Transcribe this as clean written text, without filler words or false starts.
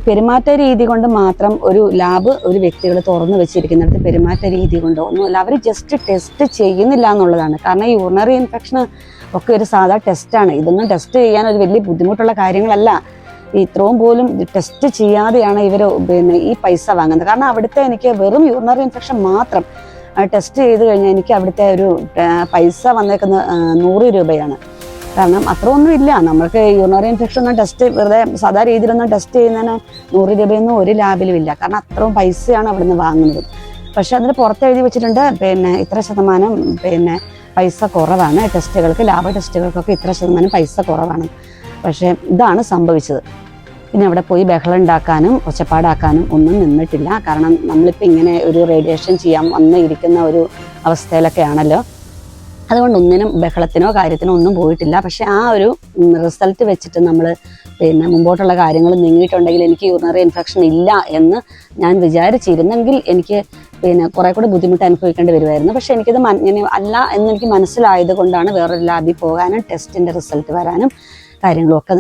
പെരുമാറ്റ രീതി കൊണ്ട് മാത്രം ഒരു ലാബ് ഒരു വ്യക്തികൾ തുറന്നു വെച്ചിരിക്കുന്നിടത്ത് പെരുമാറ്റ രീതി കൊണ്ടോ ഒന്നുമല്ല, അവർ ജസ്റ്റ് ടെസ്റ്റ് ചെയ്യുന്നില്ല എന്നുള്ളതാണ്. കാരണം ഈ യൂറിനറി ഇൻഫെക്ഷൻ ഒക്കെ ഒരു സാധാ ടെസ്റ്റാണ്. ഇതൊന്നും ടെസ്റ്റ് ചെയ്യാൻ ഒരു വലിയ ബുദ്ധിമുട്ടുള്ള കാര്യങ്ങളല്ല. ഇത്രയും പോലും ടെസ്റ്റ് ചെയ്യാതെയാണ് ഇവർ ഈ പൈസ വാങ്ങുന്നത്. കാരണം അവിടുത്തെ എനിക്ക് വെറും യൂറിനറി ഇൻഫെക്ഷൻ മാത്രം ടെസ്റ്റ് ചെയ്ത് കഴിഞ്ഞാൽ എനിക്ക് അവിടുത്തെ ഒരു പൈസ വന്നേക്കുന്നത് 100 രൂപയാണ്. കാരണം അത്രയൊന്നും ഇല്ല. നമ്മൾക്ക് യൂറിനറി ഇൻഫെക്ഷൻ ഒന്നും ടെസ്റ്റ് വെറുതെ സാധാ രീതിയിലൊന്നും ടെസ്റ്റ് ചെയ്യുന്നതിന് 100 രൂപയൊന്നും ഒരു ലാബിലും ഇല്ല. കാരണം അത്രയും പൈസയാണ് അവിടെ നിന്ന് വാങ്ങുന്നത്. പക്ഷെ അതിന് പുറത്ത് എഴുതി വെച്ചിട്ടുണ്ട് ഇത്ര ശതമാനം പൈസ കുറവാണ് ടെസ്റ്റുകൾക്ക്, ലാബ് ടെസ്റ്റുകൾക്കൊക്കെ ഇത്ര ശതമാനം പൈസ കുറവാണ്. പക്ഷേ ഇതാണ് സംഭവിച്ചത്. പിന്നെ അവിടെ പോയി ബഹളം ഉണ്ടാക്കാനും ഒച്ചപ്പാടാക്കാനും ഒന്നും നിന്നിട്ടില്ല. കാരണം നമ്മളിപ്പോൾ ഇങ്ങനെ ഒരു റേഡിയേഷൻ ചെയ്യാൻ വന്നിരിക്കുന്ന ഒരു അവസ്ഥയിലൊക്കെ ആണല്ലോ. അതുകൊണ്ട് ഒന്നിനും ബഹളത്തിനോ കാര്യത്തിനോ ഒന്നും പോയിട്ടില്ല. പക്ഷെ ആ ഒരു റിസൾട്ട് വെച്ചിട്ട് നമ്മൾ മുമ്പോട്ടുള്ള കാര്യങ്ങൾ നീങ്ങിയിട്ടുണ്ടെങ്കിൽ എനിക്ക് യൂറിനറി ഇൻഫെക്ഷൻ ഇല്ല എന്ന് ഞാൻ വിചാരിച്ചിരുന്നെങ്കിൽ എനിക്ക് കുറെ കൂടെ ബുദ്ധിമുട്ട് അനുഭവിക്കേണ്ടി വരുമായിരുന്നു. പക്ഷെ എനിക്കിത് അല്ല എന്നെനിക്ക് മനസ്സിലായത് കൊണ്ടാണ് വേറൊരു ലാബിൽ പോകാനും ടെസ്റ്റിൻ്റെ റിസൾട്ട് വരാനും കാര്യങ്ങളും ഒക്കെ